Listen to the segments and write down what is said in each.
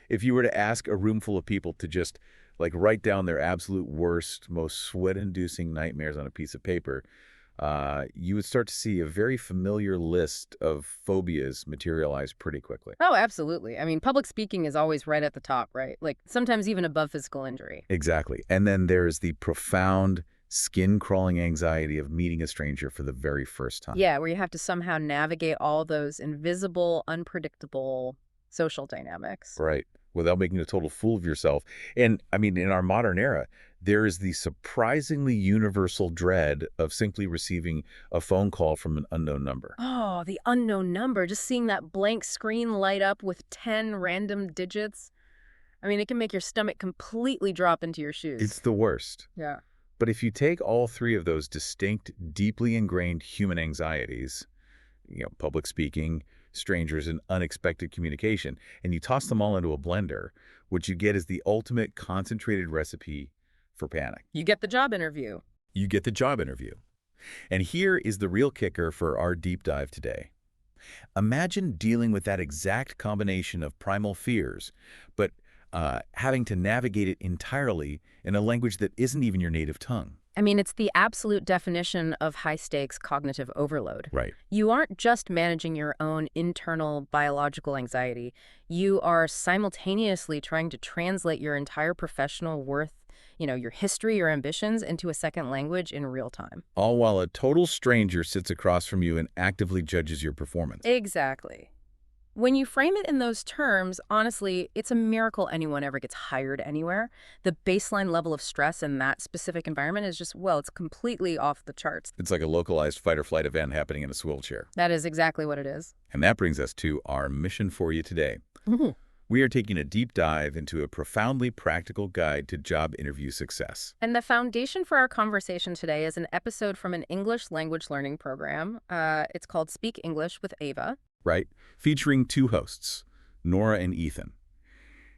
If you were to ask a room full of people to just like write down their absolute worst, most sweat-inducing nightmares on a piece of paper, you would start to see a very familiar list of phobias materialize pretty quickly. Oh, absolutely. I mean, public speaking is always right at the top, right? Like sometimes even above physical injury. Exactly. And then there's the profound skin-crawling anxiety of meeting a stranger for the very first time. Yeah, where you have to somehow navigate all those invisible, unpredictable social dynamics. Right. Without making a total fool of yourself. And I mean, in our modern era, there is the surprisingly universal dread of simply receiving a phone call from an unknown number. Oh, the unknown number. Just seeing that blank screen light up with 10 random digits. I mean, it can make your stomach completely drop into your shoes. It's the worst. Yeah. But if you take all three of those distinct, deeply ingrained human anxieties, public speaking, strangers, and unexpected communication, and you toss them all into a blender, what you get is the ultimate concentrated recipe for panic. You get the job interview. You get the job interview. And here is the real kicker for our deep dive today. Imagine dealing with that exact combination of primal fears, but having to navigate it entirely in a language that isn't even your native tongue. I mean, it's the absolute definition of high-stakes cognitive overload. Right. You aren't just managing your own internal biological anxiety. You are simultaneously trying to translate your entire professional worth, your history, your ambitions into a second language in real time. All while a total stranger sits across from you and actively judges your performance. Exactly. When you frame it in those terms, honestly, it's a miracle anyone ever gets hired anywhere. The baseline level of stress in that specific environment is just, well, it's completely off the charts. It's like a localized fight or flight event happening in a swivel chair. That is exactly what it is. And that brings us to our mission for you today. We are taking a deep dive into a profoundly practical guide to job interview success. And the foundation for our conversation today is an episode from an English language learning program. It's called Speak English with Ava. Right? Featuring two hosts, Nora and Ethan.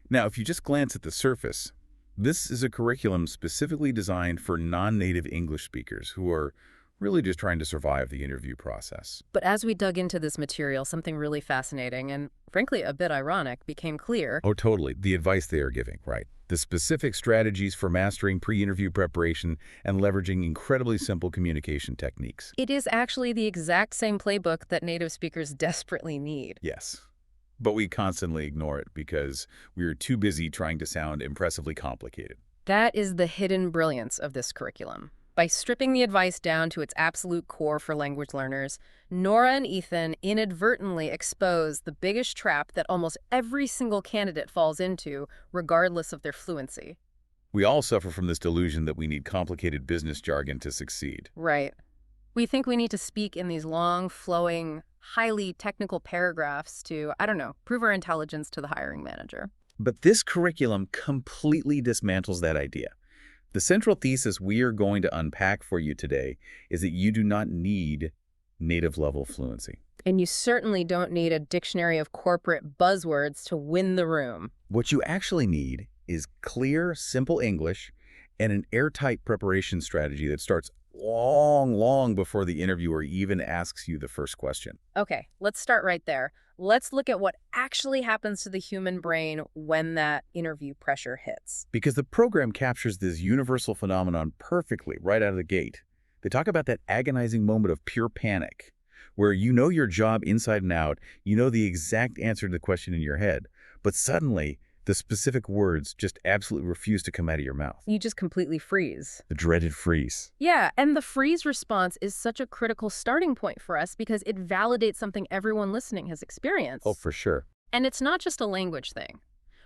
Now, if you just glance at the surface, this is a curriculum specifically designed for non-native English speakers who are really just trying to survive the interview process. But as we dug into this material, something really fascinating and, frankly, a bit ironic became clear. Oh, totally. The advice they are giving, right? The specific strategies for mastering pre-interview preparation and leveraging incredibly simple communication techniques. It is actually the exact same playbook that native speakers desperately need. Yes. But we constantly ignore it because we are too busy trying to sound impressively complicated. That is the hidden brilliance of this curriculum. By stripping the advice down to its absolute core for language learners, Nora and Ethan inadvertently expose the biggest trap that almost every single candidate falls into, regardless of their fluency. We all suffer from this delusion that we need complicated business jargon to succeed. Right. We think we need to speak in these long, flowing, highly technical paragraphs to, prove our intelligence to the hiring manager. But this curriculum completely dismantles that idea. The central thesis we are going to unpack for you today is that you do not need native-level fluency. And you certainly don't need a dictionary of corporate buzzwords to win the room. What you actually need is clear, simple English and an airtight preparation strategy that starts long before the interviewer even asks you the first question. Okay, let's start right there. Let's look at what actually happens to the human brain when that interview pressure hits. Because the program captures this universal phenomenon perfectly right out of the gate. They talk about that agonizing moment of pure panic, where you know your job inside and out, you know the exact answer to the question in your head, but suddenly the specific words just absolutely refuse to come out of your mouth. You just completely freeze. The dreaded freeze. Yeah, and the freeze response is such a critical starting point for us because it validates something everyone listening has experienced. Oh, for sure. And it's not just a language thing.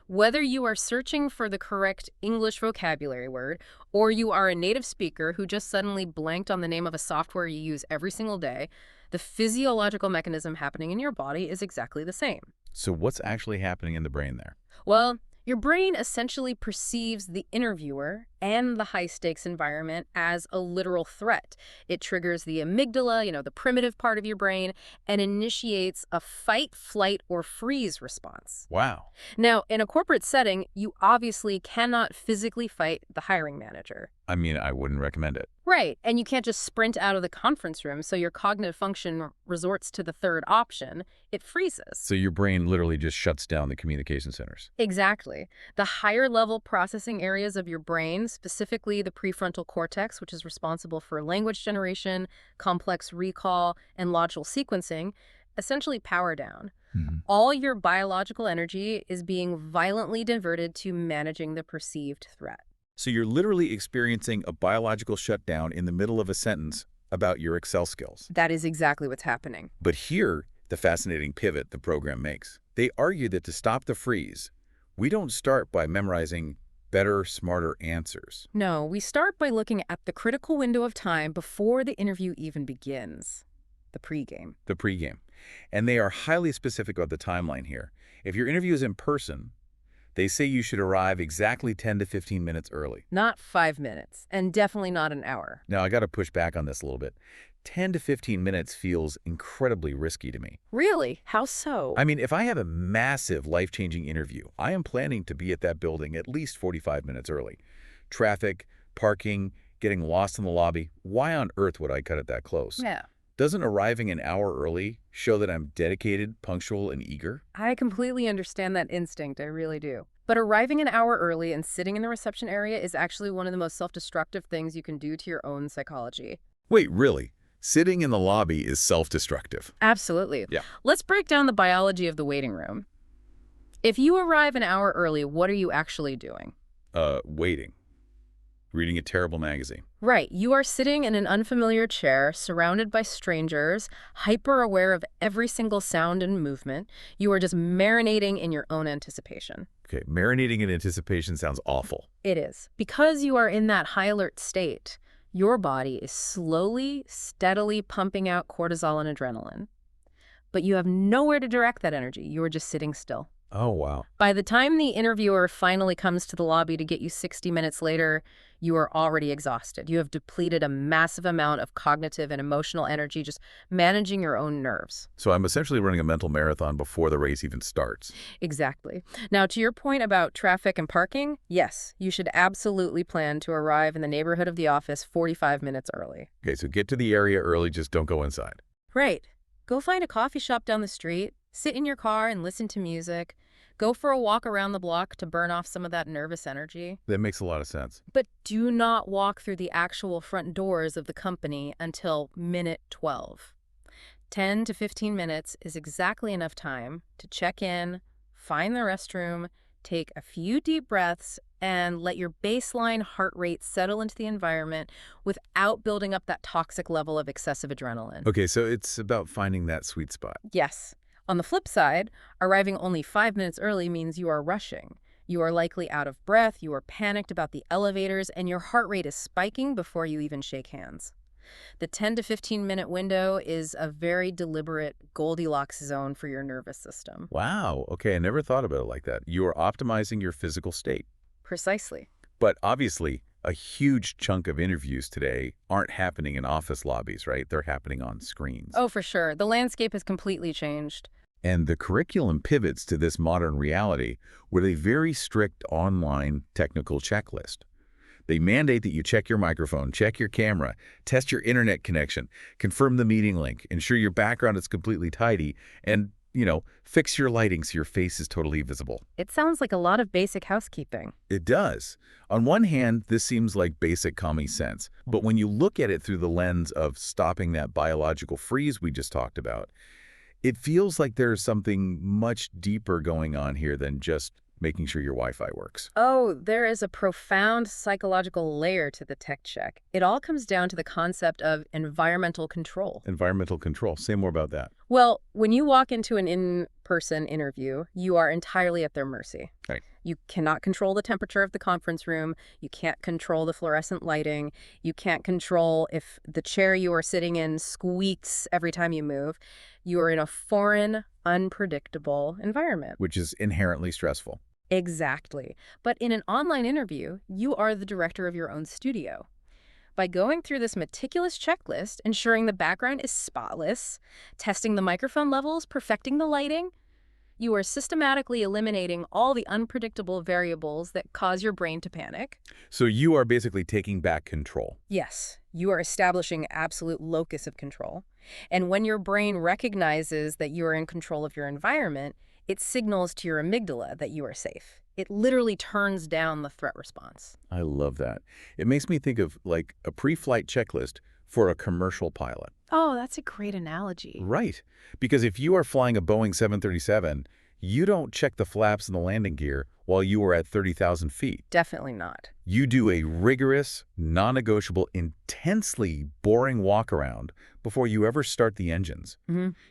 Whether you are searching for the correct English vocabulary word, or you are a native speaker who just suddenly blanked on the name of a software you use every single day, the physiological mechanism happening in your body is exactly the same. So what's actually happening in the brain there? Well, your brain essentially perceives the interviewer and the high-stakes environment as a literal threat. It triggers the amygdala, the primitive part of your brain, and initiates a fight, flight, or freeze response. Wow. Now, in a corporate setting, you obviously cannot physically fight the hiring manager. I mean, I wouldn't recommend it. Right, and you can't just sprint out of the conference room, so your cognitive function resorts to the third option. It freezes. So your brain literally just shuts down the communication centers. Exactly. The higher level processing areas of your brain, specifically the prefrontal cortex, which is responsible for language generation, complex recall, and logical sequencing, essentially power down. All your biological energy is being violently diverted to managing the perceived threat. So you're literally experiencing a biological shutdown in the middle of a sentence about your Excel skills. That is exactly what's happening. But here, the fascinating pivot the program makes. They argue that to stop the freeze, we don't start by memorizing better, smarter answers. No, we start by looking at the critical window of time before the interview even begins, the pregame. The pregame. And they are highly specific about the timeline here. If your interview is in person, they say you should arrive exactly 10 to 15 minutes early. Not 5 minutes, and definitely not an hour. Now, I got to push back on this a little bit. 10 to 15 minutes feels incredibly risky to me. Really? How so? I mean, if I have a massive life-changing interview, I am planning to be at that building at least 45 minutes early. Traffic, parking, getting lost in the lobby. Why on earth would I cut it that close? Yeah. Doesn't arriving an hour early show that I'm dedicated, punctual, and eager? I completely understand that instinct, I really do. But arriving an hour early and sitting in the reception area is actually one of the most self-destructive things you can do to your own psychology. Wait, really? Sitting in the lobby is self-destructive? Absolutely. Yeah. Let's break down the biology of the waiting room. If you arrive an hour early, what are you actually doing? Waiting. Reading a terrible magazine. Right. You are sitting in an unfamiliar chair, surrounded by strangers, hyper-aware of every single sound and movement. You are just marinating in your own anticipation. Okay, marinating in anticipation sounds awful. It is. Because you are in that high alert state, your body is slowly, steadily pumping out cortisol and adrenaline. But you have nowhere to direct that energy. You are just sitting still. Oh, wow. By the time the interviewer finally comes to the lobby to get you 60 minutes later, you are already exhausted. You have depleted a massive amount of cognitive and emotional energy just managing your own nerves. So I'm essentially running a mental marathon before the race even starts. Exactly. Now, to your point about traffic and parking, yes, you should absolutely plan to arrive in the neighborhood of the office 45 minutes early. Okay, so get to the area early, just don't go inside. Right. Go find a coffee shop down the street, sit in your car and listen to music. Go for a walk around the block to burn off some of that nervous energy. That makes a lot of sense. But do not walk through the actual front doors of the company until minute 12. 10 to 15 minutes is exactly enough time to check in, find the restroom, take a few deep breaths, and let your baseline heart rate settle into the environment without building up that toxic level of excessive adrenaline. Okay, so it's about finding that sweet spot. Yes. On the flip side, arriving only 5 minutes early means you are rushing. You are likely out of breath, you are panicked about the elevators, and your heart rate is spiking before you even shake hands. The 10 to 15-minute window is a very deliberate Goldilocks zone for your nervous system. Wow, okay, I never thought about it like that. You are optimizing your physical state. Precisely. But obviously, a huge chunk of interviews today aren't happening in office lobbies, right? They're happening on screens. Oh, for sure. The landscape has completely changed. And the curriculum pivots to this modern reality with a very strict online technical checklist. They mandate that you check your microphone, check your camera, test your internet connection, confirm the meeting link, ensure your background is completely tidy, and, fix your lighting so your face is totally visible. It sounds like a lot of basic housekeeping. It does. On one hand, this seems like basic common sense, but when you look at it through the lens of stopping that biological freeze we just talked about, it feels like there's something much deeper going on here than just making sure your Wi-Fi works. Oh, there is a profound psychological layer to the tech check. It all comes down to the concept of environmental control. Environmental control. Say more about that. Well, when you walk into an in-person interview, you are entirely at their mercy. Right. You cannot control the temperature of the conference room. You can't control the fluorescent lighting. You can't control if the chair you are sitting in squeaks every time you move. You are in a foreign, unpredictable environment. Which is inherently stressful. Exactly. But in an online interview, you are the director of your own studio. By going through this meticulous checklist, ensuring the background is spotless, testing the microphone levels, perfecting the lighting, you are systematically eliminating all the unpredictable variables that cause your brain to panic. So you are basically taking back control. Yes, You are establishing absolute locus of control. And when your brain recognizes that you are in control of your environment, it signals to your amygdala that you are safe. It literally turns down the threat response. I love that. It makes me think of like a pre-flight checklist for a commercial pilot. Oh, that's a great analogy. Right. Because if you are flying a Boeing 737, you don't check the flaps and the landing gear while you are at 30,000 feet. Definitely not. You do a rigorous, non-negotiable, intensely boring walk-around before you ever start the engines.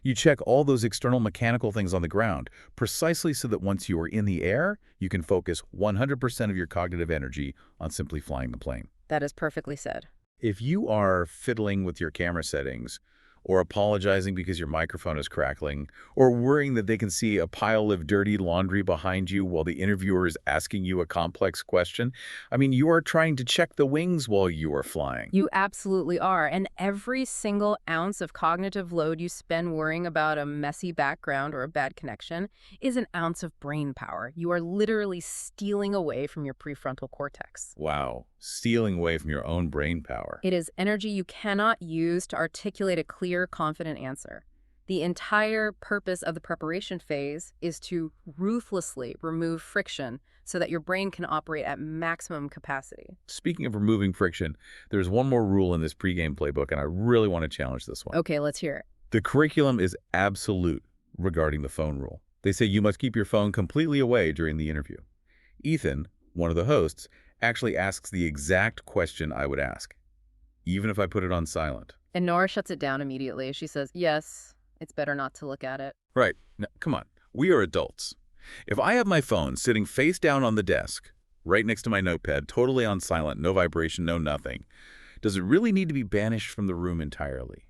You check all those external mechanical things on the ground, precisely so that once you are in the air, you can focus 100% of your cognitive energy on simply flying the plane. That is perfectly said. If you are fiddling with your camera settings, or apologizing because your microphone is crackling, or worrying that they can see a pile of dirty laundry behind you while the interviewer is asking you a complex question, I mean, you are trying to check the wings while you are flying. You absolutely are. And every single ounce of cognitive load you spend worrying about a messy background or a bad connection is an ounce of brain power. You are literally stealing away from your prefrontal cortex. Wow, stealing away from your own brain power. It is energy you cannot use to articulate a clear, confident answer. The entire purpose of the preparation phase is to ruthlessly remove friction so that your brain can operate at maximum capacity. Speaking of removing friction, there's one more rule in this pregame playbook, and I really want to challenge this one. Okay, let's hear it. The curriculum is absolute regarding the phone rule. They say you must keep your phone completely away during the interview. Ethan, one of the hosts, actually asks the exact question I would ask, even if I put it on silent. And Nora shuts it down immediately. She says, yes, it's better not to look at it. Right. Now, come on. We are adults. If I have my phone sitting face down on the desk, right next to my notepad, totally on silent, no vibration, no nothing, does it really need to be banished from the room entirely?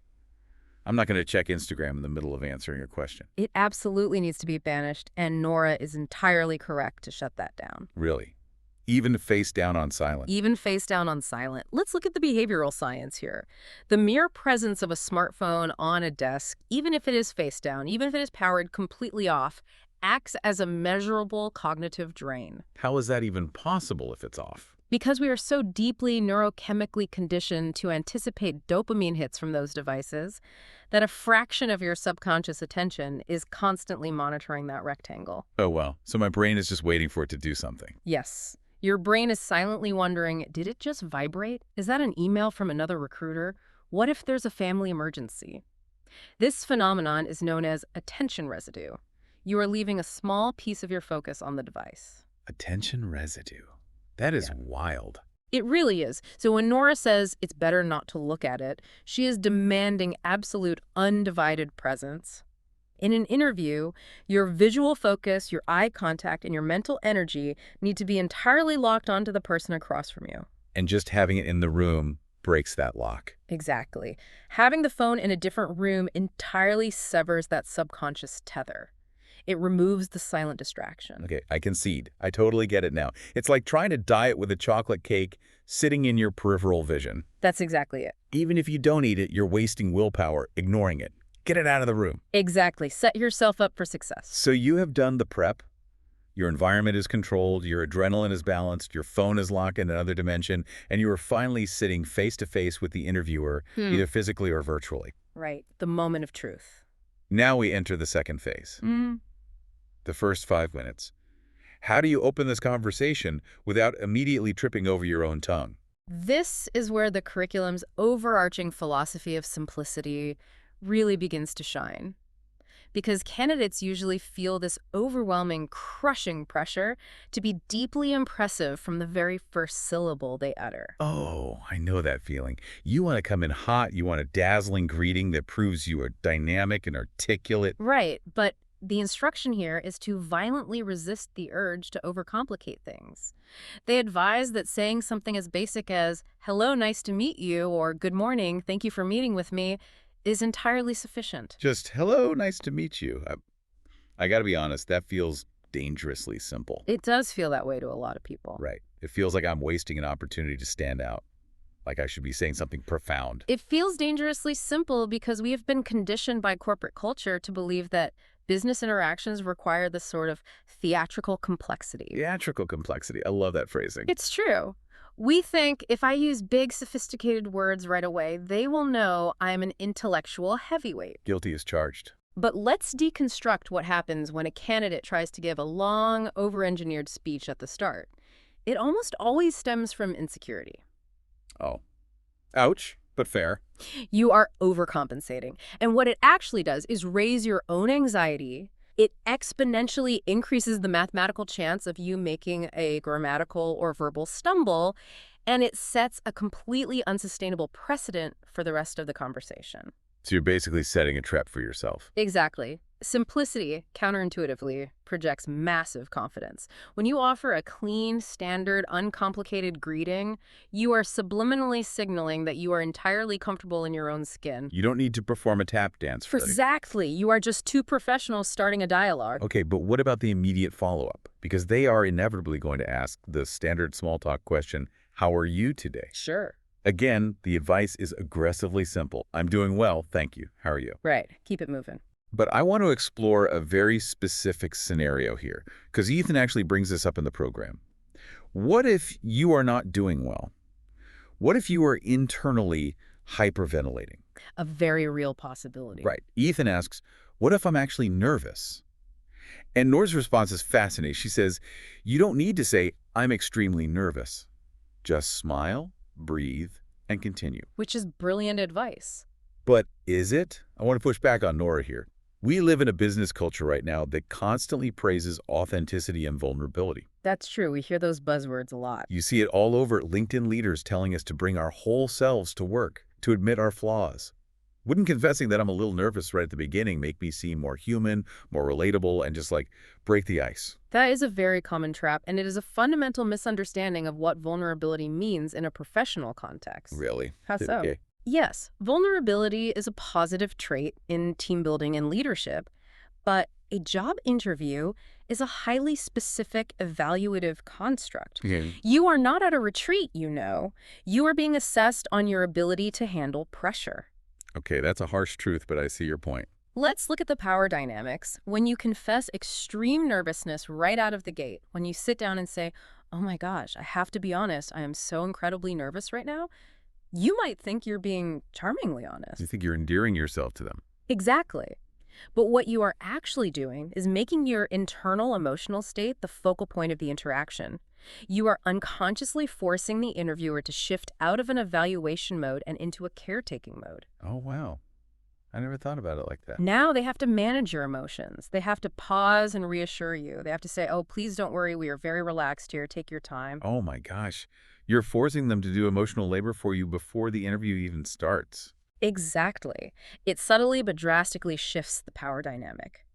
I'm not going to check Instagram in the middle of answering your question. It absolutely needs to be banished, and Nora is entirely correct to shut that down. Really? Even face down on silent? Even face down on silent. Let's look at the behavioral science here. The mere presence of a smartphone on a desk, even if it is face down, even if it is powered completely off, acts as a measurable cognitive drain. How is that even possible if it's off? Because we are so deeply neurochemically conditioned to anticipate dopamine hits from those devices, that a fraction of your subconscious attention is constantly monitoring that rectangle. Oh, well, so my brain is just waiting for it to do something. Yes. Your brain is silently wondering, did it just vibrate? Is that an email from another recruiter? What if there's a family emergency? This phenomenon is known as attention residue. You are leaving a small piece of your focus on the device. Attention residue. That is wild. It really is. So when Nora says it's better not to look at it, she is demanding absolute undivided presence. In an interview, your visual focus, your eye contact, and your mental energy need to be entirely locked onto the person across from you. And just having it in the room breaks that lock. Exactly. Having the phone in a different room entirely severs that subconscious tether. It removes the silent distraction. Okay, I concede. I totally get it now. It's like trying to diet with a chocolate cake sitting in your peripheral vision. That's exactly it. Even if you don't eat it, you're wasting willpower, ignoring it. Get it out of the room. Exactly. Set yourself up for success. So you have done the prep. Your environment is controlled, your adrenaline is balanced, your phone is locked in another dimension, and you are finally sitting face-to-face with the interviewer, either physically or virtually. Right. The moment of truth. Now we enter the second phase. The first 5 minutes. How do you open this conversation without immediately tripping over your own tongue? This is where the curriculum's overarching philosophy of simplicity really begins to shine. Because candidates usually feel this overwhelming, crushing pressure to be deeply impressive from the very first syllable they utter. Oh, I know that feeling. You want to come in hot, you want a dazzling greeting that proves you are dynamic and articulate. Right, but the instruction here is to violently resist the urge to overcomplicate things. They advise that saying something as basic as, "Hello, nice to meet you," or "Good morning, thank you for meeting with me," is entirely sufficient. Just, hello, nice to meet you. I got to be honest, that feels dangerously simple. It does feel that way to a lot of people. Right. It feels like I'm wasting an opportunity to stand out. Like I should be saying something profound. It feels dangerously simple because we have been conditioned by corporate culture to believe that business interactions require this sort of theatrical complexity. Theatrical complexity. I love that phrasing. It's true. We think if I use big, sophisticated words right away, they will know I'm an intellectual heavyweight. Guilty as charged. But let's deconstruct what happens when a candidate tries to give a long, over-engineered speech at the start. It almost always stems from insecurity. Oh. Ouch, but fair. You are overcompensating. And what it actually does is raise your own anxiety. It exponentially increases the mathematical chance of you making a grammatical or verbal stumble, and it sets a completely unsustainable precedent for the rest of the conversation. So you're basically setting a trap for yourself. Exactly. Simplicity, counterintuitively, projects massive confidence. When you offer a clean, standard, uncomplicated greeting, you are subliminally signaling that you are entirely comfortable in your own skin. You don't need to perform a tap dance for that. Exactly. You are just two professionals starting a dialogue. Okay, but what about the immediate follow-up? Because they are inevitably going to ask the standard small talk question, how are you today? Sure. Again, the advice is aggressively simple. I'm doing well, thank you. How are you? Right. Keep it moving. But I want to explore a very specific scenario here, because Ethan actually brings this up in the program. What if you are not doing well? What if you are internally hyperventilating? A very real possibility. Right. Ethan asks, what if I'm actually nervous? And Nora's response is fascinating. She says, you don't need to say, I'm extremely nervous. Just smile, breathe, and continue. Which is brilliant advice. But is it? I want to push back on Nora here. We live in a business culture right now that constantly praises authenticity and vulnerability. That's true. We hear those buzzwords a lot. You see it all over LinkedIn leaders telling us to bring our whole selves to work, to admit our flaws. Wouldn't confessing that I'm a little nervous right at the beginning make me seem more human, more relatable, and just like break the ice? That is a very common trap, and it is a fundamental misunderstanding of what vulnerability means in a professional context. Really? How so? Okay. Yes, vulnerability is a positive trait in team building and leadership, but a job interview is a highly specific evaluative construct. Okay. You are not at a retreat, you know. You are being assessed on your ability to handle pressure. Okay, that's a harsh truth, but I see your point. Let's look at the power dynamics. When you confess extreme nervousness right out of the gate, when you sit down and say, oh my gosh, I have to be honest, I am so incredibly nervous right now, you might think you're being charmingly honest. You think you're endearing yourself to them. Exactly. But what you are actually doing is making your internal emotional state the focal point of the interaction. You are unconsciously forcing the interviewer to shift out of an evaluation mode and into a caretaking mode. Oh, wow. I never thought about it like that. Now they have to manage your emotions. They have to pause and reassure you. They have to say, oh, please don't worry. We are very relaxed here. Take your time. Oh my gosh. You're forcing them to do emotional labor for you before the interview even starts. Exactly. It subtly but drastically shifts the power dynamic.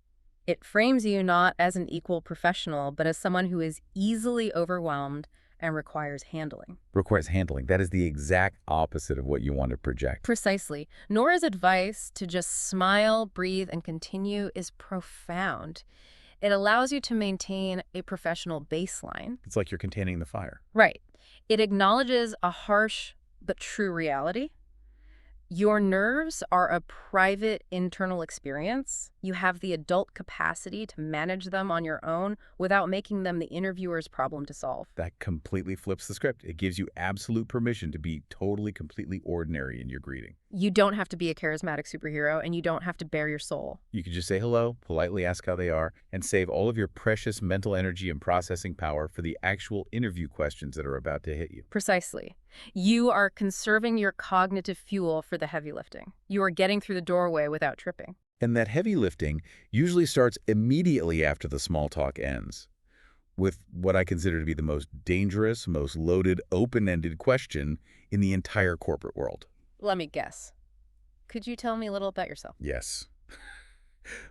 It frames you not as an equal professional, but as someone who is easily overwhelmed and requires handling. Requires handling. That is the exact opposite of what you want to project. Precisely. Nora's advice to just smile, breathe, and continue is profound. It allows you to maintain a professional baseline. It's like you're containing the fire. Right. It acknowledges a harsh but true reality. Your nerves are a private internal experience. You have the adult capacity to manage them on your own without making them the interviewer's problem to solve. That completely flips the script. It gives you absolute permission to be totally, completely ordinary in your greeting. You don't have to be a charismatic superhero, and you don't have to bare your soul. You can just say hello, politely ask how they are, and save all of your precious mental energy and processing power for the actual interview questions that are about to hit you. Precisely. You are conserving your cognitive fuel for the heavy lifting. You are getting through the doorway without tripping. And that heavy lifting usually starts immediately after the small talk ends, with what I consider to be the most dangerous, most loaded, open-ended question in the entire corporate world. Let me guess. Could you tell me a little about yourself? Yes.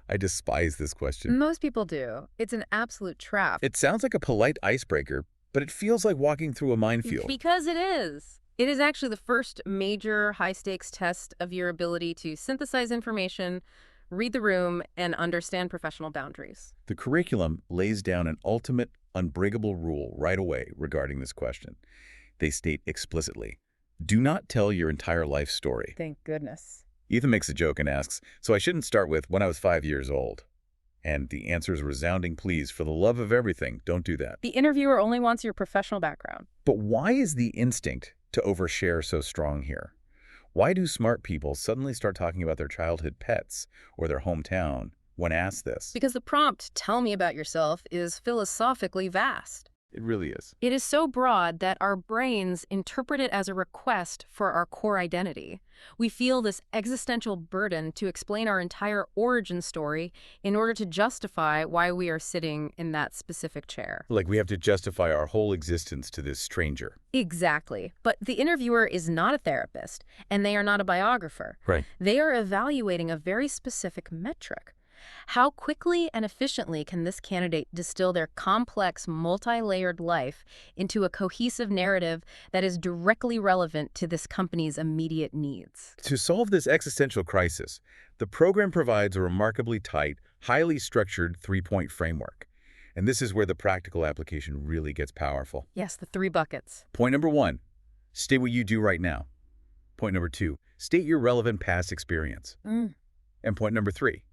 I despise this question. Most people do. It's an absolute trap. It sounds like a polite icebreaker, but it feels like walking through a minefield. Because it is. It is actually the first major high-stakes test of your ability to synthesize information, read the room, and understand professional boundaries. The curriculum lays down an ultimate, unbreakable rule right away regarding this question. They state explicitly, do not tell your entire life story. Thank goodness. Ethan makes a joke and asks, so I shouldn't start with when I was 5 years old. And the answer is resounding please. For the love of everything, don't do that. The interviewer only wants your professional background. But why is the instinct to overshare so strong here? Why do smart people suddenly start talking about their childhood pets or their hometown when asked this? Because the prompt, tell me about yourself, is philosophically vast. It really is. It is so broad that our brains interpret it as a request for our core identity. We feel this existential burden to explain our entire origin story in order to justify why we are sitting in that specific chair. Like we have to justify our whole existence to this stranger. Exactly. But the interviewer is not a therapist, and they are not a biographer. Right. They are evaluating a very specific metric. How quickly and efficiently can this candidate distill their complex, multi-layered life into a cohesive narrative that is directly relevant to this company's immediate needs? To solve this existential crisis, the program provides a remarkably tight, highly structured three-point framework. And this is where the practical application really gets powerful. Yes, the 3 buckets. Point number 1, state what you do right now. Point number 2, state your relevant past experience. And point number 3,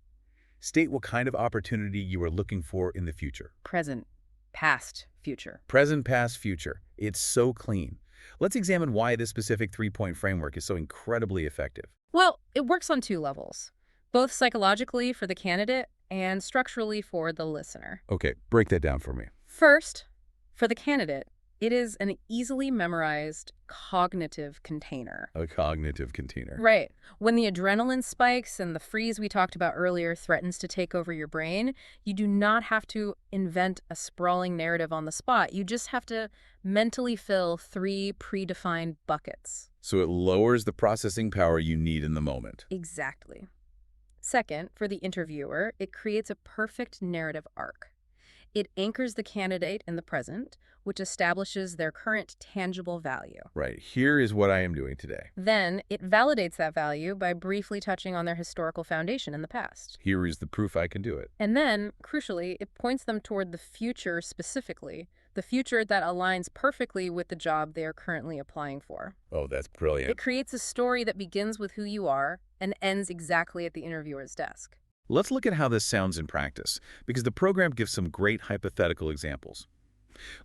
state what kind of opportunity you are looking for in the future. Present, past, future. Present, past, future. It's so clean. Let's examine why this specific three-point framework is so incredibly effective. Well, it works on 2 levels, both psychologically for the candidate and structurally for the listener. Okay, break that down for me. First, for the candidate, it is an easily memorized cognitive container. A cognitive container. Right. When the adrenaline spikes and the freeze we talked about earlier threatens to take over your brain, you do not have to invent a sprawling narrative on the spot. You just have to mentally fill 3 predefined buckets. So it lowers the processing power you need in the moment. Exactly. Second, for the interviewer, it creates a perfect narrative arc. It anchors the candidate in the present, which establishes their current tangible value. Right. Here is what I am doing today. Then, it validates that value by briefly touching on their historical foundation in the past. Here is the proof I can do it. And then, crucially, it points them toward the future specifically, the future that aligns perfectly with the job they are currently applying for. Oh, that's brilliant. It creates a story that begins with who you are and ends exactly at the interviewer's desk. Let's look at how this sounds in practice, because the program gives some great hypothetical examples.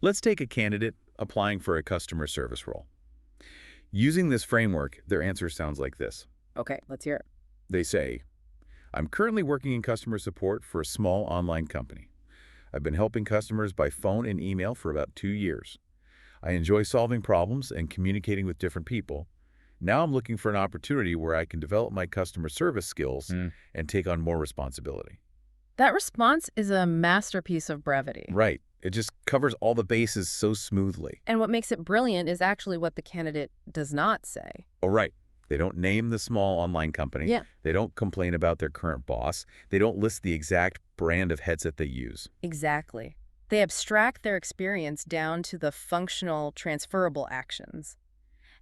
Let's take a candidate applying for a customer service role. Using this framework, their answer sounds like this. Okay, let's hear it. They say, I'm currently working in customer support for a small online company. I've been helping customers by phone and email for about 2 years. I enjoy solving problems and communicating with different people. Now I'm looking for an opportunity where I can develop my customer service skills and take on more responsibility. That response is a masterpiece of brevity. Right. It just covers all the bases so smoothly. And what makes it brilliant is actually what the candidate does not say. Oh, right. They don't name the small online company. Yeah. They don't complain about their current boss. They don't list the exact brand of headset they use. Exactly. They abstract their experience down to the functional, transferable actions.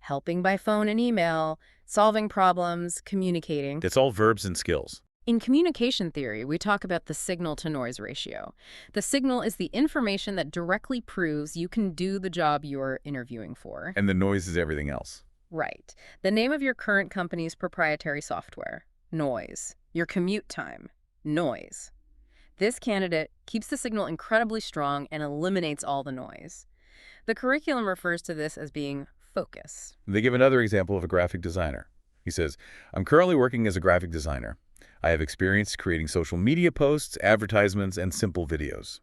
Helping by phone and email, solving problems, communicating. It's all verbs and skills. In communication theory, we talk about the signal-to-noise ratio. The signal is the information that directly proves you can do the job you're interviewing for. And the noise is everything else. Right. The name of your current company's proprietary software. Noise. Your commute time. Noise. This candidate keeps the signal incredibly strong and eliminates all the noise. The curriculum refers to this as being focus. They give another example of a graphic designer. He says, I'm currently working as a graphic designer. I have experience creating social media posts, advertisements, and simple videos.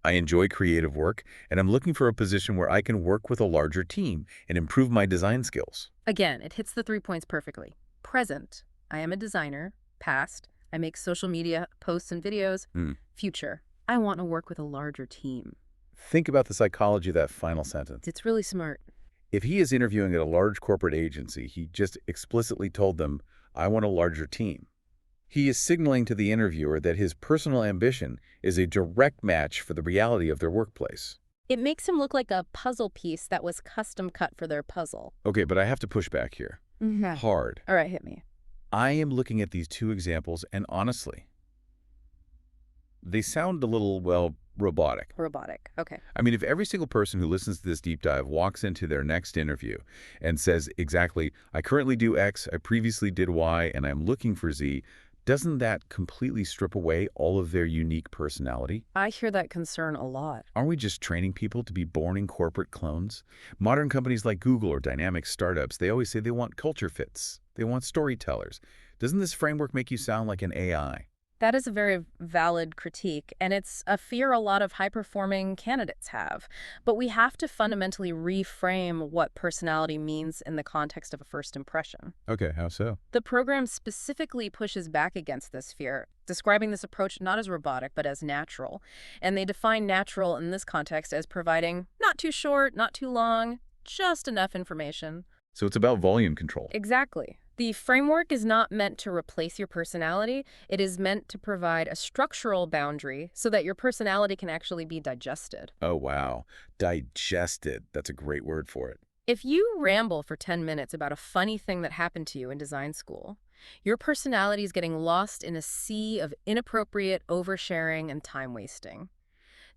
I enjoy creative work, and I'm looking for a position where I can work with a larger team and improve my design skills. Again, it hits the 3 points perfectly. Present, I am a designer. Past, I make social media posts and videos. Future, I want to work with a larger team. Think about the psychology of that final sentence. It's really smart. If he is interviewing at a large corporate agency, he just explicitly told them, I want a larger team. He is signaling to the interviewer that his personal ambition is a direct match for the reality of their workplace. It makes him look like a puzzle piece that was custom cut for their puzzle. Okay, but I have to push back here. Hard. All right, hit me. I am looking at these 2 examples, and honestly, they sound a little, well, robotic. Robotic. Okay. I mean, if every single person who listens to this deep dive walks into their next interview and says exactly, I currently do X, I previously did Y, and I'm looking for Z, Doesn't that completely strip away all of their unique personality? I hear that concern a lot. Aren't we just training people to be boring corporate clones? Modern companies like Google or dynamic startups, they always say they want culture fits. They want storytellers. Doesn't this framework make you sound like an AI? That is a very valid critique, and it's a fear a lot of high-performing candidates have. But we have to fundamentally reframe what personality means in the context of a first impression. Okay, how so? The program specifically pushes back against this fear, describing this approach not as robotic, but as natural. And they define natural in this context as providing not too short, not too long, just enough information. So it's about volume control. Exactly. The framework is not meant to replace your personality. It is meant to provide a structural boundary so that your personality can actually be digested. Oh, wow. Digested. That's a great word for it. If you ramble for 10 minutes about a funny thing that happened to you in design school, your personality is getting lost in a sea of inappropriate oversharing and time wasting.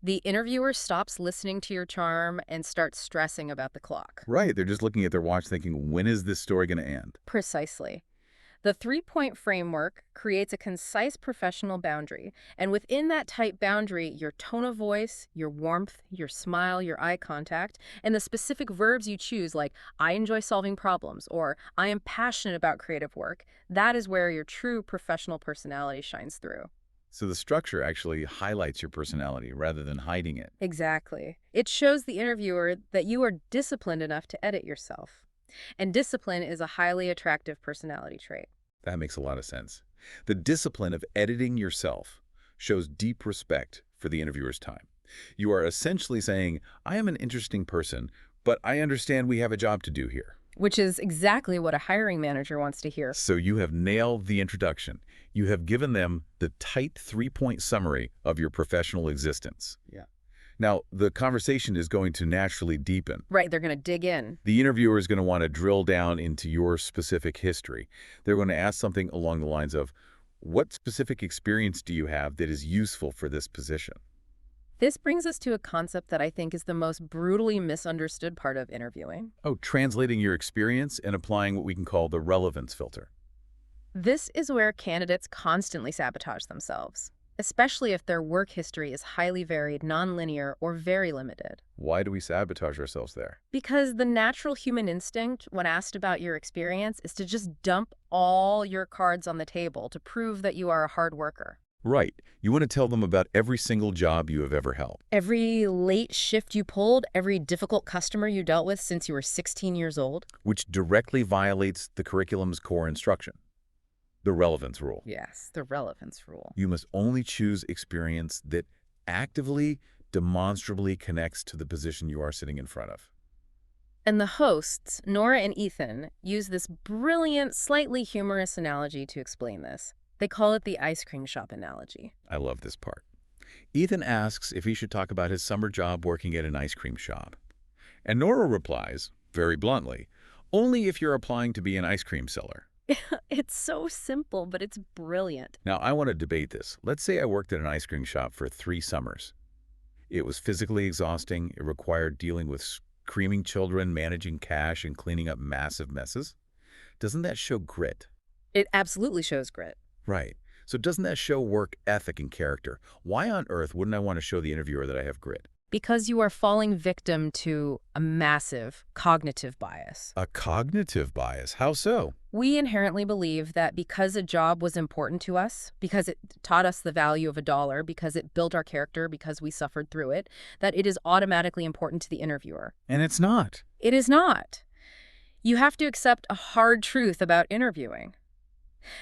The interviewer stops listening to your charm and starts stressing about the clock. Right. They're just looking at their watch thinking, when is this story going to end? Precisely. The three-point framework creates a concise professional boundary, and within that tight boundary, your tone of voice, your warmth, your smile, your eye contact, and the specific verbs you choose like, I enjoy solving problems, or I am passionate about creative work, that is where your true professional personality shines through. So the structure actually highlights your personality rather than hiding it. Exactly. It shows the interviewer that you are disciplined enough to edit yourself. And discipline is a highly attractive personality trait. That makes a lot of sense. The discipline of editing yourself shows deep respect for the interviewer's time. You are essentially saying, I am an interesting person, but I understand we have a job to do here. Which is exactly what a hiring manager wants to hear. So you have nailed the introduction. You have given them the tight three-point summary of your professional existence. Yeah. Now, the conversation is going to naturally deepen. Right, they're going to dig in. The interviewer is going to want to drill down into your specific history. They're going to ask something along the lines of, what specific experience do you have that is useful for this position? This brings us to a concept that I think is the most brutally misunderstood part of interviewing. Oh, translating your experience and applying what we can call the relevance filter. This is where candidates constantly sabotage themselves, especially if their work history is highly varied, nonlinear, or very limited. Why do we sabotage ourselves there? Because the natural human instinct, when asked about your experience, is to just dump all your cards on the table to prove that you are a hard worker. Right. You want to tell them about every single job you have ever held. Every late shift you pulled, every difficult customer you dealt with since you were 16 years old. Which directly violates the curriculum's core instruction. The relevance rule. Yes, the relevance rule. You must only choose experience that actively, demonstrably connects to the position you are sitting in front of. And the hosts, Nora and Ethan, use this brilliant, slightly humorous analogy to explain this. They call it the ice cream shop analogy. I love this part. Ethan asks if he should talk about his summer job working at an ice cream shop. And Nora replies, very bluntly, only if you're applying to be an ice cream seller. It's so simple, but it's brilliant. Now, I want to debate this. Let's say I worked at an ice cream shop for 3 summers. It was physically exhausting. It required dealing with screaming children, managing cash, and cleaning up massive messes. Doesn't that show grit? It absolutely shows grit. Right. So doesn't that show work ethic and character? Why on earth wouldn't I want to show the interviewer that I have grit? Because you are falling victim to a massive cognitive bias. A cognitive bias? How so? We inherently believe that because a job was important to us, because it taught us the value of a dollar, because it built our character, because we suffered through it, that it is automatically important to the interviewer. And it's not. It is not. You have to accept a hard truth about interviewing.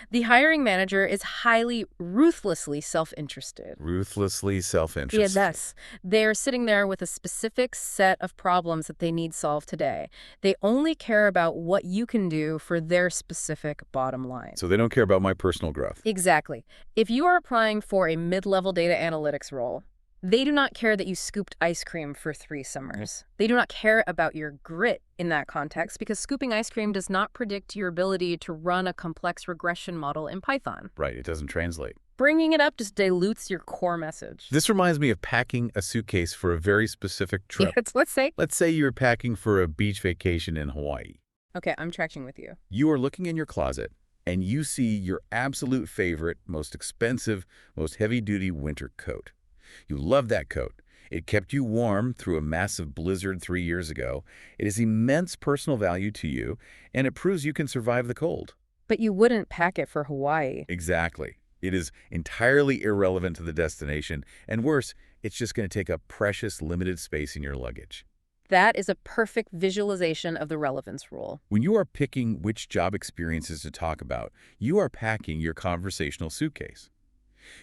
The hiring manager is highly, ruthlessly self-interested. Ruthlessly self-interested. Yes. They are sitting there with a specific set of problems that they need solved today. They only care about what you can do for their specific bottom line. So they don't care about my personal growth. Exactly. If you are applying for a mid-level data analytics role, they do not care that you scooped ice cream for 3 summers. They do not care about your grit in that context because scooping ice cream does not predict your ability to run a complex regression model in Python. Right, it doesn't translate. Bringing it up just dilutes your core message. This reminds me of packing a suitcase for a very specific trip. Yes, let's say you're packing for a beach vacation in Hawaii. Okay, I'm tracking with you. You are looking in your closet, and you see your absolute favorite, most expensive, most heavy-duty winter coat. You love that coat. It kept you warm through a massive blizzard 3 years ago. It has immense personal value to you, and it proves you can survive the cold. But you wouldn't pack it for Hawaii. Exactly. It is entirely irrelevant to the destination, and worse, it's just going to take up precious, limited space in your luggage. That is a perfect visualization of the relevance rule. When you are picking which job experiences to talk about, you are packing your conversational suitcase.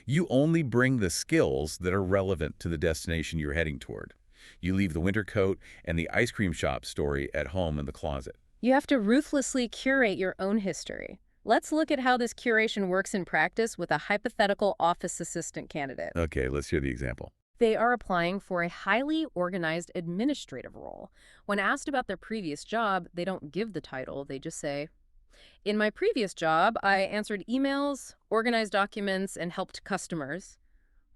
You only bring the skills that are relevant to the destination you're heading toward. You leave the winter coat and the ice cream shop story at home in the closet. You have to ruthlessly curate your own history. Let's look at how this curation works in practice with a hypothetical office assistant candidate. Okay, let's hear the example. They are applying for a highly organized administrative role. When asked about their previous job, they don't give the title, they just say, "In my previous job, I answered emails, organized documents, and helped customers.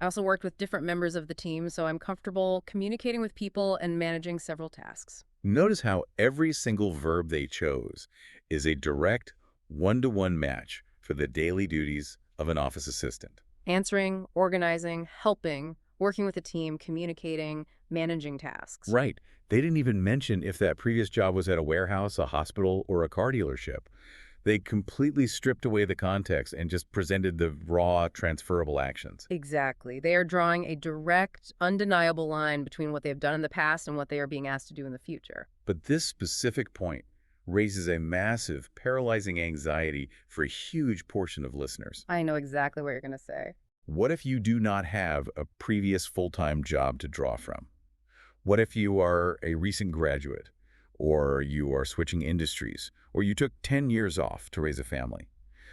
I also worked with different members of the team, so I'm comfortable communicating with people and managing several tasks." Notice how every single verb they chose is a direct, one-to-one match for the daily duties of an office assistant. Answering, organizing, helping, working with a team, communicating, managing tasks. Right. They didn't even mention if that previous job was at a warehouse, a hospital, or a car dealership. They completely stripped away the context and just presented the raw, transferable actions. Exactly. They are drawing a direct, undeniable line between what they have done in the past and what they are being asked to do in the future. But this specific point raises a massive, paralyzing anxiety for a huge portion of listeners. I know exactly what you're going to say. What if you do not have a previous full-time job to draw from? What if you are a recent graduate, or you are switching industries, or you took 10 years off to raise a family?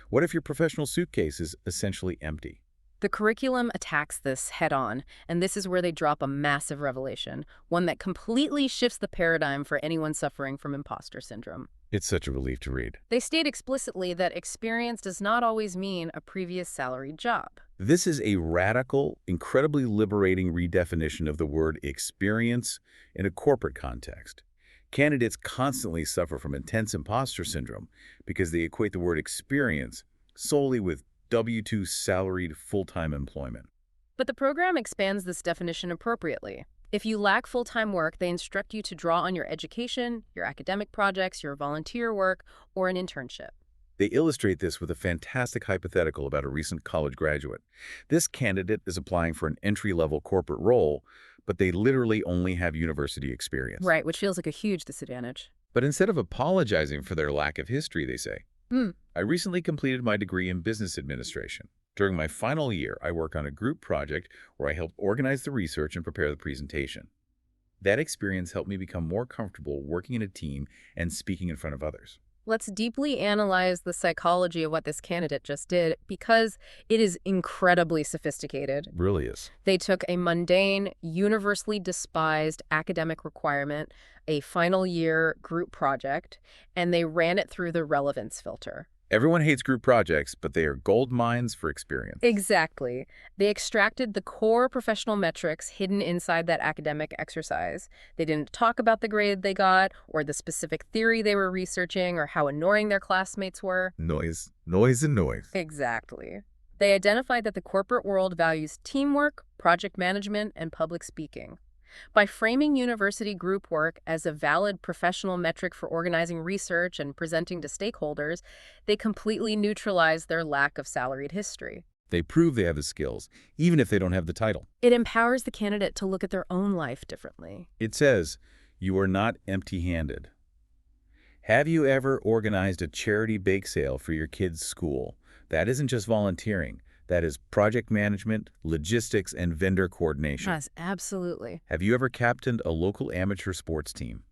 What if your professional suitcase is essentially empty? The curriculum attacks this head-on, and this is where they drop a massive revelation, one that completely shifts the paradigm for anyone suffering from imposter syndrome. It's such a relief to read. They state explicitly that experience does not always mean a previous salaried job. This is a radical, incredibly liberating redefinition of the word experience in a corporate context. Candidates constantly suffer from intense imposter syndrome because they equate the word experience solely with W-2 salaried full-time employment. But the program expands this definition appropriately. If you lack full-time work, they instruct you to draw on your education, your academic projects, your volunteer work, or an internship. They illustrate this with a fantastic hypothetical about a recent college graduate. This candidate is applying for an entry-level corporate role, but they literally only have university experience. Right, which feels like a huge disadvantage. But instead of apologizing for their lack of history, they say, I recently completed my degree in business administration. During my final year, I worked on a group project where I helped organize the research and prepare the presentation. That experience helped me become more comfortable working in a team and speaking in front of others. Let's deeply analyze the psychology of what this candidate just did, because it is incredibly sophisticated. It really is. They took a mundane, universally despised academic requirement, a final year group project, and they ran it through the relevance filter. Everyone hates group projects, but they are gold mines for experience. Exactly. They extracted the core professional metrics hidden inside that academic exercise. They didn't talk about the grade they got, or the specific theory they were researching, or how annoying their classmates were. Noise, noise, and noise. Exactly. They identified that the corporate world values teamwork, project management, and public speaking. By framing university group work as a valid professional metric for organizing research and presenting to stakeholders, they completely neutralize their lack of salaried history. They prove they have the skills, even if they don't have the title. It empowers the candidate to look at their own life differently. It says, you are not empty-handed. Have you ever organized a charity bake sale for your kids' school? That isn't just volunteering. That is project management, logistics, and vendor coordination. Yes, absolutely. Have you ever captained a local amateur sports team?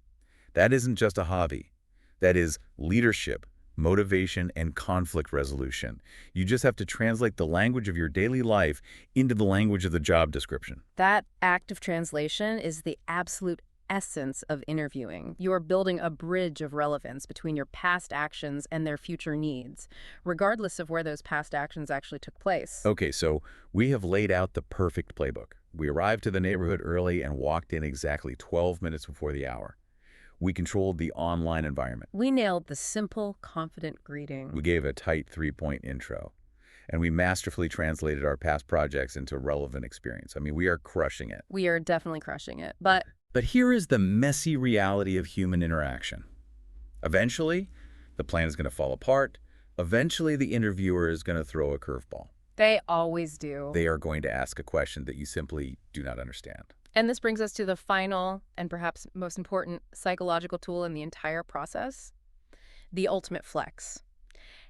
That isn't just a hobby. That is leadership, motivation, and conflict resolution. You just have to translate the language of your daily life into the language of the job description. That act of translation is the absolute essence of interviewing. You are building a bridge of relevance between your past actions and their future needs, regardless of where those past actions actually took place. Okay, so we have laid out the perfect playbook. We arrived to the neighborhood early and walked in exactly 12 minutes before the hour. We controlled the online environment. We nailed the simple, confident greeting. We gave a tight 3-point intro. And we masterfully translated our past projects into relevant experience. I mean, we are crushing it. We are definitely crushing it. But here is the messy reality of human interaction. Eventually, the plan is going to fall apart. Eventually, the interviewer is going to throw a curveball. they always do. They are going to ask a question that you simply do not understand. And this brings us to the final and perhaps most important psychological tool in the entire process, the ultimate flex.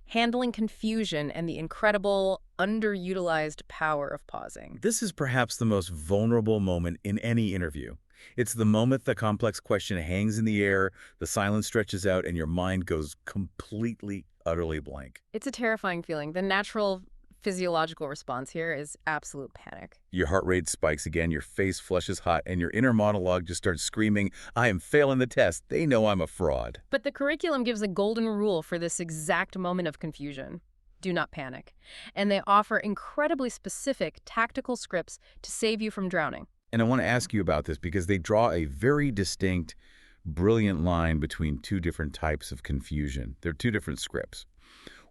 Handling confusion and the incredible, underutilized power of pausing. This is perhaps the most vulnerable moment in any interview. It's the moment the complex question hangs in the air, the silence stretches out, and your mind goes completely, utterly blank. It's a terrifying feeling. The natural physiological response here is absolute panic. Your heart rate spikes again, your face flushes hot, and your inner monologue just starts screaming, I am failing the test. They know I'm a fraud. But the curriculum gives a golden rule for this exact moment of confusion. Do not panic. And they offer incredibly specific tactical scripts to save you from drowning. And I want to ask you about this because they draw a very distinct, brilliant line between two different types of confusion. They're two different scripts.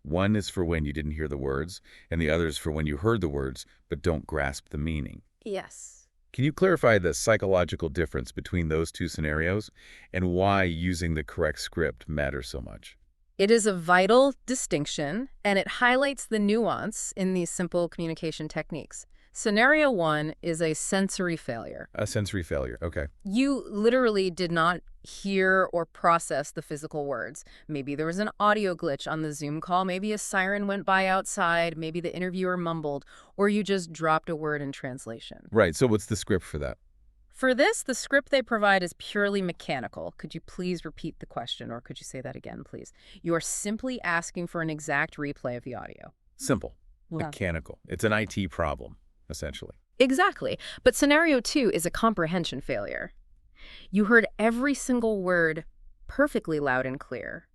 One is for when you didn't hear the words, and the other is for when you heard the words but don't grasp the meaning. Yes. Can you clarify the psychological difference between those two scenarios and why using the correct script matters so much? It is a vital distinction, and it highlights the nuance in these simple communication techniques. Scenario one is a sensory failure. A sensory failure, okay. You literally did not hear or process the physical words. Maybe there was an audio glitch on the Zoom call, maybe a siren went by outside, maybe the interviewer mumbled, or you just dropped a word in translation. Right, so what's the script for that? For this, the script they provide is purely mechanical. Could you please repeat the question, or could you say that again, please? You are simply asking for an exact replay of the audio. Simple, Yeah. mechanical. It's an IT problem, essentially. Exactly. But scenario two is a comprehension failure. You heard every single word perfectly loud and clear,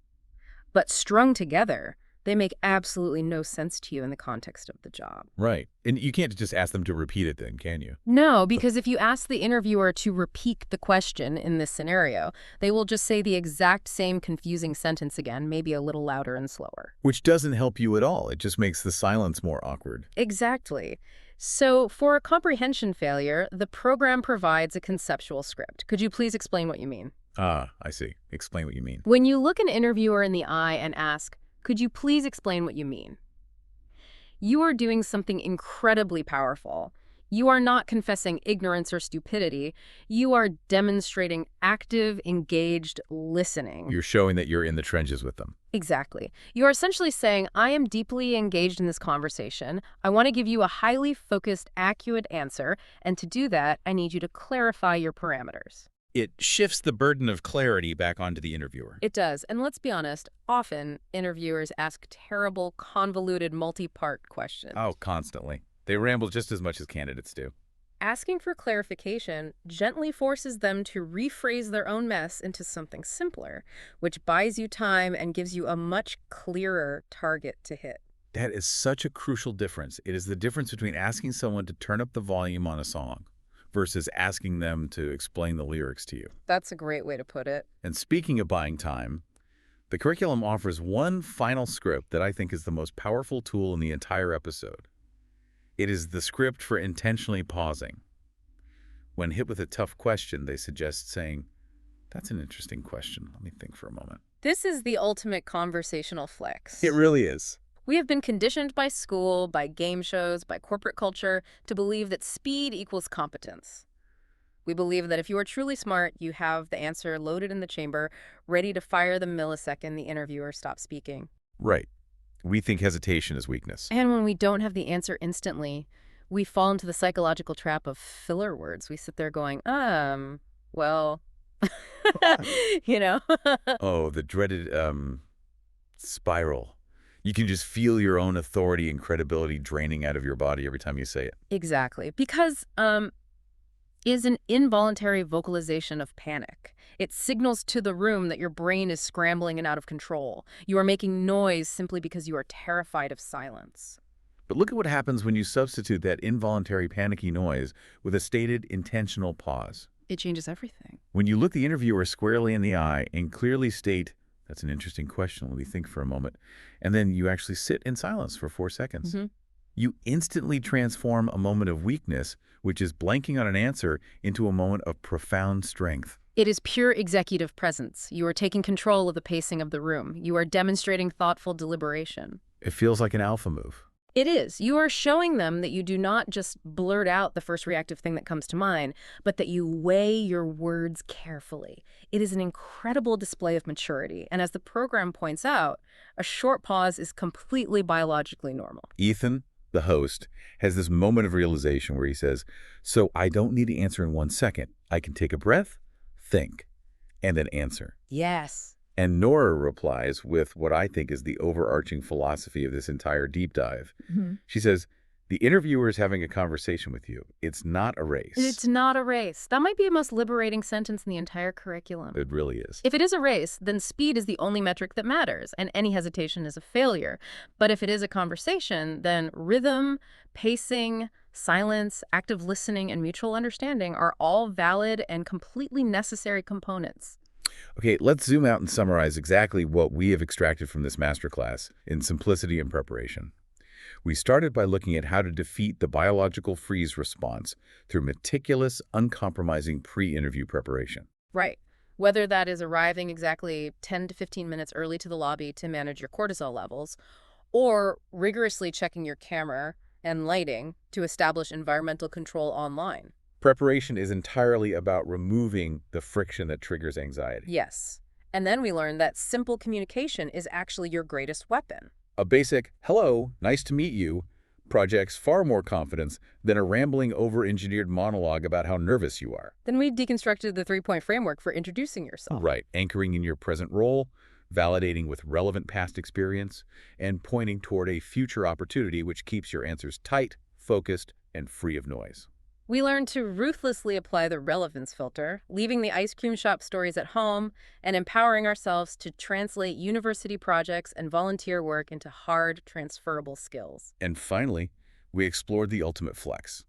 but strung together, they make absolutely no sense to you in the context of the job. Right, and you can't just ask them to repeat it then, can you? No, because if you ask the interviewer to repeat the question in this scenario, they will just say the exact same confusing sentence again, maybe a little louder and slower. Which doesn't help you at all. It just makes the silence more awkward. Exactly. So for a comprehension failure, the program provides a conceptual script. Could you please explain what you mean? Ah, I see. Explain what you mean. When you look an interviewer in the eye and ask, could you please explain what you mean? You are doing something incredibly powerful. You are not confessing ignorance or stupidity. You are demonstrating active, engaged listening. You're showing that you're in the trenches with them. Exactly. You are essentially saying, I am deeply engaged in this conversation. I want to give you a highly focused, accurate answer. And to do that, I need you to clarify your parameters. It shifts the burden of clarity back onto the interviewer. It does. And let's be honest, often interviewers ask terrible, convoluted, multi-part questions. Oh, constantly. They ramble just as much as candidates do. Asking for clarification gently forces them to rephrase their own mess into something simpler, which buys you time and gives you a much clearer target to hit. That is such a crucial difference. It is the difference between asking someone to turn up the volume on a song versus asking them to explain the lyrics to you. That's a great way to put it. And speaking of buying time, the curriculum offers one final script that I think is the most powerful tool in the entire episode. It is the script for intentionally pausing. When hit with a tough question, they suggest saying, that's an interesting question. Let me think for a moment. This is the ultimate conversational flex. It really is. We have been conditioned by school, by game shows, by corporate culture to believe that speed equals competence. We believe that if you are truly smart, you have the answer loaded in the chamber, ready to fire the millisecond the interviewer stops speaking. Right. We think hesitation is weakness. And when we don't have the answer instantly, we fall into the psychological trap of filler words. We sit there going, well, you know. Oh, the dreaded spiral. You can just feel your own authority and credibility draining out of your body every time you say it. Exactly. Because is an involuntary vocalization of panic. It signals to the room that your brain is scrambling and out of control. You are making noise simply because you are terrified of silence. But look at what happens when you substitute that involuntary panicky noise with a stated intentional pause. It changes everything. When you look the interviewer squarely in the eye and clearly state, "That's an interesting question, let me think for a moment," and then you actually sit in silence for 4 seconds, you instantly transform a moment of weakness, which is blanking on an answer, into a moment of profound strength. It is pure executive presence. You are taking control of the pacing of the room. You are demonstrating thoughtful deliberation. It feels like an alpha move. It is. You are showing them that you do not just blurt out the first reactive thing that comes to mind, but that you weigh your words carefully. It is an incredible display of maturity. And as the program points out, a short pause is completely biologically normal. Ethan, the host, has this moment of realization where he says, "So I don't need to answer in 1 second. I can take a breath, think, and then answer." Yes. And Nora replies with what I think is the overarching philosophy of this entire deep dive. She says, "The interviewer is having a conversation with you. It's not a race." It's not a race. That might be the most liberating sentence in the entire curriculum. It really is. If it is a race, then speed is the only metric that matters, and any hesitation is a failure. But if it is a conversation, then rhythm, pacing, silence, active listening, and mutual understanding are all valid and completely necessary components. Okay, let's zoom out and summarize exactly what we have extracted from this masterclass in simplicity and preparation. We started by looking at how to defeat the biological freeze response through meticulous, uncompromising pre-interview preparation. Right. Whether that is arriving exactly 10 to 15 minutes early to the lobby to manage your cortisol levels, or rigorously checking your camera and lighting to establish environmental control online. Preparation is entirely about removing the friction that triggers anxiety. Yes. And then we learned that simple communication is actually your greatest weapon. A basic, "Hello, nice to meet you," projects far more confidence than a rambling, over-engineered monologue about how nervous you are. Then we deconstructed the 3-point framework for introducing yourself. Right, anchoring in your present role, validating with relevant past experience, and pointing toward a future opportunity which keeps your answers tight, focused, and free of noise. We learned to ruthlessly apply the relevance filter, leaving the ice cream shop stories at home and empowering ourselves to translate university projects and volunteer work into hard, transferable skills. And finally, we explored the ultimate flex,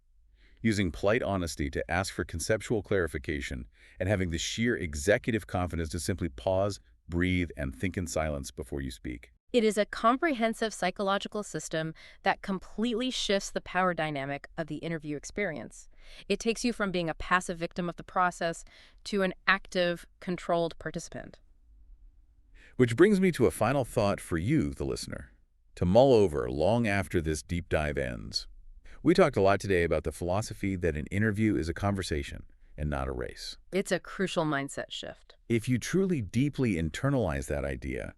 using polite honesty to ask for conceptual clarification and having the sheer executive confidence to simply pause, breathe, and think in silence before you speak. It is a comprehensive psychological system that completely shifts the power dynamic of the interview experience. It takes you from being a passive victim of the process to an active, controlled participant. Which brings me to a final thought for you, the listener, to mull over long after this deep dive ends. We talked a lot today about the philosophy that an interview is a conversation and not a race. It's a crucial mindset shift. If you truly deeply internalize that idea,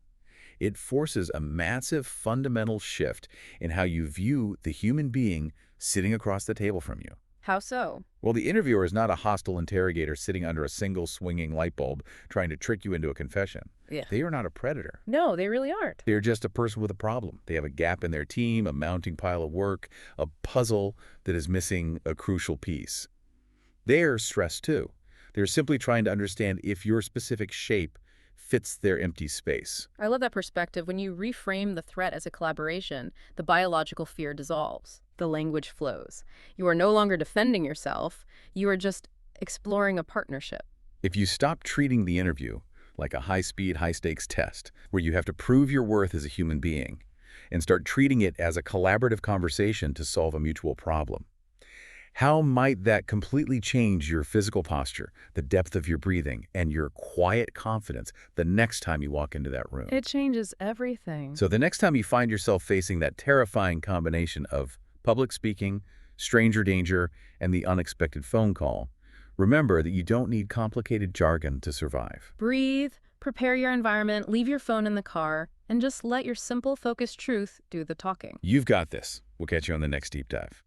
it forces a massive fundamental shift in how you view the human being sitting across the table from you. How so? Well, the interviewer is not a hostile interrogator sitting under a single swinging light bulb trying to trick you into a confession. Yeah. They are not a predator. No, they really aren't. They're just a person with a problem. They have a gap in their team, a mounting pile of work, a puzzle that is missing a crucial piece. They're stressed too. They're simply trying to understand if your specific shape fits their empty space. I love that perspective. When you reframe the threat as a collaboration, the biological fear dissolves. The language flows. You are no longer defending yourself. You are just exploring a partnership. If you stop treating the interview like a high-speed, high-stakes test where you have to prove your worth as a human being and start treating it as a collaborative conversation to solve a mutual problem, how might that completely change your physical posture, the depth of your breathing, and your quiet confidence the next time you walk into that room? It changes everything. So the next time you find yourself facing that terrifying combination of public speaking, stranger danger, and the unexpected phone call, remember that you don't need complicated jargon to survive. Breathe, prepare your environment, leave your phone in the car, and just let your simple, focused truth do the talking. You've got this. We'll catch you on the next deep dive.